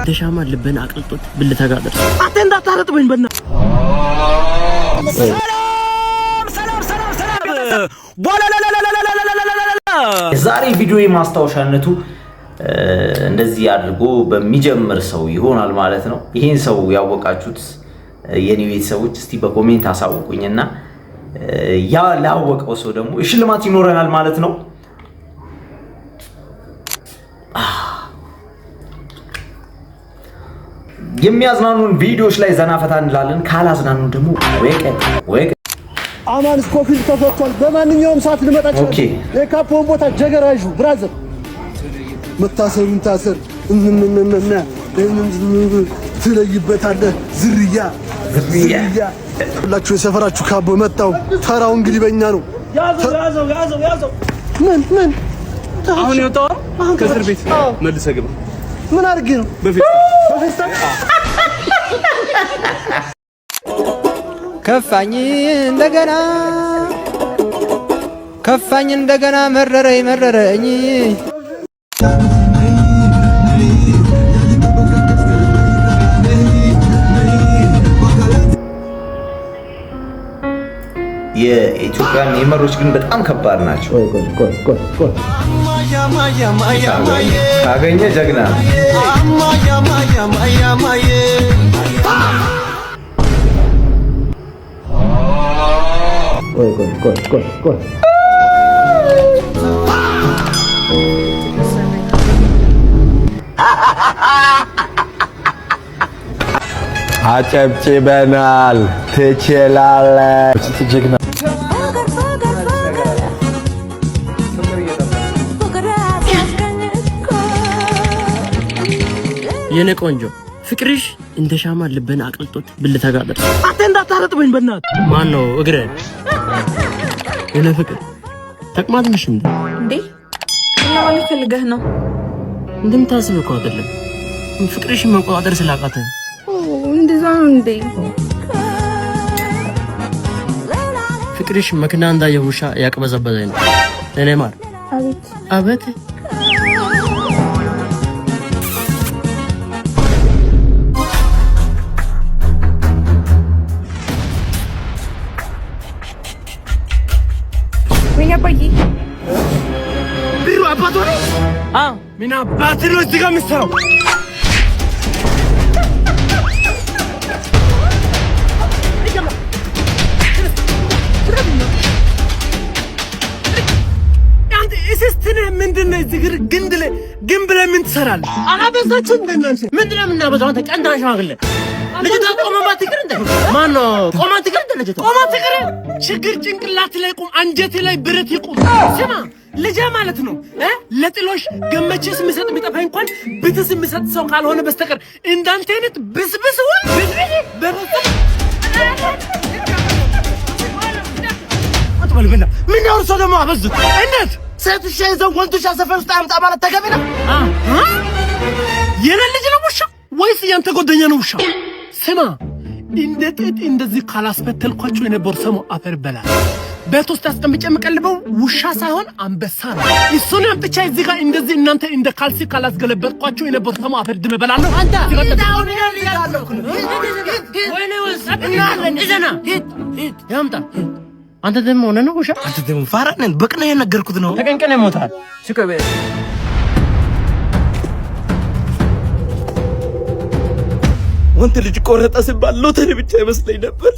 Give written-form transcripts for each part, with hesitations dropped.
ተሻማ ልበን አቅልጦት ብልተጋደር አተ እንዳታረጥበኝ በእና ዛሬ ቪዲዮ ማስታወሻነቱ እንደዚህ አድርጎ በሚጀምር ሰው ይሆናል ማለት ነው። ይሄን ሰው ያወቃችሁት የኔ ቤተሰቦች እስቲ በኮሜንት አሳውቁኝና ያ ላወቀው ሰው ደግሞ ሽልማት ይኖረናል ማለት ነው። የሚያዝናኑን ቪዲዮዎች ላይ ዘና ፈታ እንላለን። ካላዝናኑን ደግሞ ወይቀ አማን ስኮፊል ተፈቷል። በማንኛውም ሰዓት ልመጣ ይችላል። ኦኬ የካፖን ቦታ ጀገራጁ ብራዘር መታሰሩን ታሰር ትለይበታለህ። ዝርያ ሁላችሁ የሰፈራችሁ ካቦ መጣው። ተራው እንግዲህ በእኛ ነው። ያዘው ምን አሁን ይወጣው ከእስር ቤት መልሰህ ግባ። ምን አድርጌ ነው? በፌስታ ከፋኝ እንደገና መረረኝ የኢትዮጵያ ኔመሮች ግን በጣም ከባድ ናቸው። ካገኘ ጀግና አጨብጭበናል። ትችላለህ ጀግና የኔ ቆንጆ ፍቅርሽ እንደ ሻማ ልበን አቅልጦት ብልተጋደር አተ እንዳታረጥበኝ በእናት ማን ነው እግረ የኔ ፍቅር ተቅማጥ ነሽ እንዴ ለማለት ፈልገህ ነው እንደምታስብ እኮ አይደለም ፍቅርሽን መቆጣጠር ስላቃተ እንደዛ ነው እንዴ ፍቅርሽ መኪና እንዳየ ውሻ ያቅበዘበዘኝ ነው እኔ ማር አቤት ቢሩ አባቱ ነው። ሚና ባትሪ ነው እዚህ ጋር የሚሰራው። አንተ እሲስተን ምንድነው እዚህ ግንብ ላይ ምን ትሰራለህ? አላበዛችሁም እንደናንተ ምንድነው የምናበዛው? አንተ ቀንታ ሻግለ ልጅቷ ቆማ ትቅር እንደ ማነው ቆማ ትቅር እንደ ልጅቷ ቆማ ትቅር ችግር ጭንቅላት ላይ ቁም አንጀቴ ላይ ብረት ይቁም። ስማ ልጅ ማለት ነው ለጥሎሽ ገመችስ ምሰጥ ቢጠፋ እንኳን ብትስ ምሰጥ ሰው ካልሆነ በስተቀር እንዳንተ አይነት ብስብስ ወይ አትበልበላ ምን ነው ሰው ደግሞ አበዙት። እንዴት ሴትሽ ይዘው ወንዶች ሰፈር ውስጥ አምጣ ማለት ተገቢ ነው? የኔ ልጅ ነው ውሻ ወይስ ያንተ ጓደኛ ነው ውሻ? ስማ እንዴት እንደዚህ ካላስፈተልኳቸው የኔ ቦርሰሞ አፈር በላል ቤት ውስጥ አስቀምጬ የምቀልበው ውሻ ሳይሆን አንበሳ ነው። እሱን አምጥቼ እዚህ ጋር እንደዚህ እናንተ እንደ ካልሲ ካላስገለበጥኳቸው የኔ ቦርሰሞ አፈር ድመ በላለሁ። አንተ ይታውን ያለው ወይኔ ወስናለን እዘና ሂድ ያምጣ አንተ ደሞ ሆነ ነው ውሻ አንተ ደሞ ፋራነን በቅና የነገርኩት ነው። ተቀንቀነ ሞታል ሲቆበ ወንት ልጅ ቆረጠ ሲባል ሎተሪ ብቻ ይመስለኝ ነበር።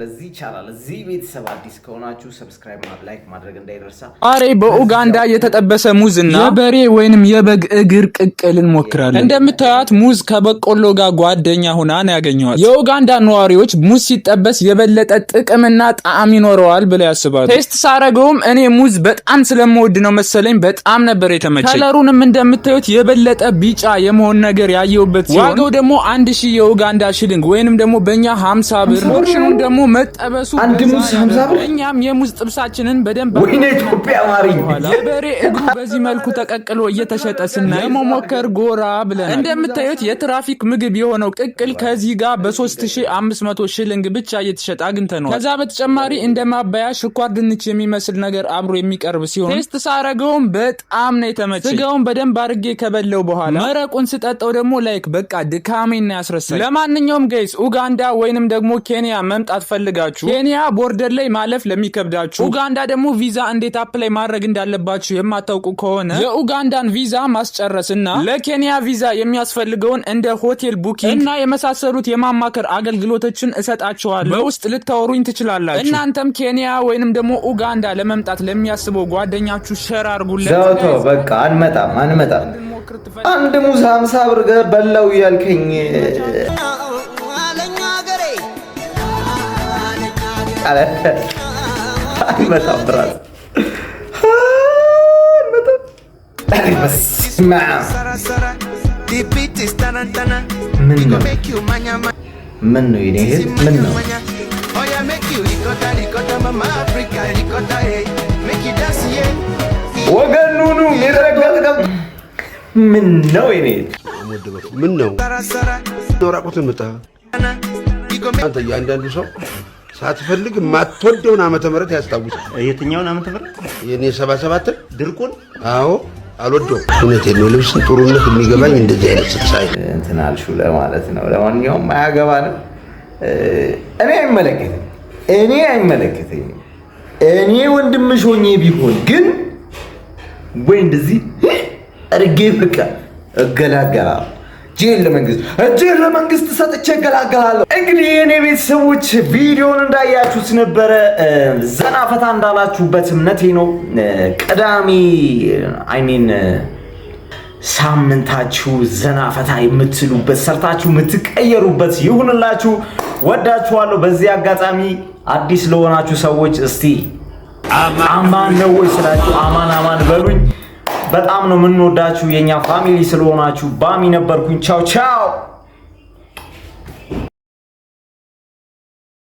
ለዚህ ቻናል እዚህ ቤተሰብ አዲስ ከሆናችሁ ሰብስክራይብ ማድረግ ላይክ ማድረግ እንዳይረሳ። አሬ በኡጋንዳ የተጠበሰ ሙዝና የበሬ ወይንም የበግ እግር ቅቅልን ሞክራለን። እንደምታዩት ሙዝ ከበቆሎ ጋር ጓደኛ ሆና ነው ያገኘዋት። የኡጋንዳ ነዋሪዎች ሙዝ ሲጠበስ የበለጠ ጥቅምና ጣዕም ይኖረዋል ብለው ያስባሉ። ቴስት ሳረገውም እኔ ሙዝ በጣም ስለምወድ ነው መሰለኝ በጣም ነበር የተመቸኝ። ከለሩንም እንደምታዩት የበለጠ ቢጫ የመሆን ነገር ያየውበት ዋጋው ደግሞ 1000 የኡጋንዳ ሽሊንግ ወይንም ደግሞ በእኛ 50 ብር። ፖርሽኑን ደግሞ መጠበሱ አንድ ሙዝ 50 ብር። እኛም የሙዝ ጥብሳችንን በደንብ ወይኔ ኢትዮጵያ ማሪኝ። የበሬ እግሩ በዚህ መልኩ ተቀቅሎ እየተሸጠ ስናይ ለመሞከር ጎራ ብለን እንደምታዩት የትራፊክ ምግብ የሆነው ቅቅል ከዚህ ጋር በ3500 ሽልንግ ብቻ እየተሸጠ አግኝተነዋል። ከዛ በተጨማሪ እንደማባያ ሽኳር ድንች የሚመስል ነገር አብሮ የሚቀርብ ሲሆን ቴስት ሳረገውም በጣም ነው የተመቸኝ። ስጋውን በደንብ አድርጌ ከበለው በኋላ መረቁን ስጠጣው ደግሞ ላይክ በቃ ድካሜና ያስረሳል። ለማንኛውም ጋይስ ኡጋንዳ ወይንም ደግሞ ኬንያ መምጣት ፈልጋችሁ ኬንያ ቦርደር ላይ ማለፍ ለሚከብዳችሁ፣ ኡጋንዳ ደግሞ ቪዛ እንዴት አፕላይ ማድረግ እንዳለባችሁ የማታውቁ ከሆነ የኡጋንዳን ቪዛ ማስጨረስና ለኬንያ ቪዛ የሚያስፈልገውን እንደ ሆቴል ቡኪንግ እና የመሳሰሉት የማማከር አገልግሎቶችን እሰጣችኋለሁ። በውስጥ ልታወሩኝ ትችላላችሁ። እናንተም ኬንያ ወይንም ደግሞ ኡጋንዳ ለመምጣት ለሚያስበው ጓደኛችሁ ሼር አድርጉለት። ዛውቶ በቃ አንመጣም። አንድ ሙዝ 50 ብር በላው ያልከኝ አንመጣም ብራዝ ምን ነው ይሄ? ምን ነው ወገኑኑ የረጋግጠው ምን ነው ይሄ? ምን ነው ራቁትን መጣ አንተ ያንዳንዱ ሰው ሳትፈልግ ማትወደውን ዓመተ ምህረት ያስታውሳል። የትኛውን ዓመተ ምህረት? የኔ 77 ድርቁን? አዎ አልወደውም። እውነቴን ነው። ልብስ ጥሩነት የሚገባኝ እንደዚህ አይነት ስሳይ እንትን አልሹ ለማለት ነው። ለማንኛውም አያገባንም። እኔ አይመለከተኝም። እኔ ወንድምሽ ሆኜ ቢሆን ግን ወይ እንደዚህ አርጌ በቃ እገላገላለሁ። እጄን ለመንግስት ሰጥቼ እገላገላለሁ። እንግዲህ የኔ ቤተሰቦች ቪዲዮውን እንዳያችሁት ነበረ። ዘና ፈታ እንዳላችሁበት እምነቴ ነው። ቅዳሜ ሳምንታችሁ ዘና ፈታ የምትሉበት ሰርታችሁ የምትቀየሩበት ይሁንላችሁ። ወዳችኋለሁ። በዚህ አጋጣሚ አዲስ ለሆናችሁ ሰዎች እስቲ አማን ነው ወይ ስላችሁ አማን በሉኝ። በጣም ነው የምንወዳችሁ የኛ ፋሚሊ ስለሆናችሁ። ባሚ ነበርኩኝ። ቻው ቻው።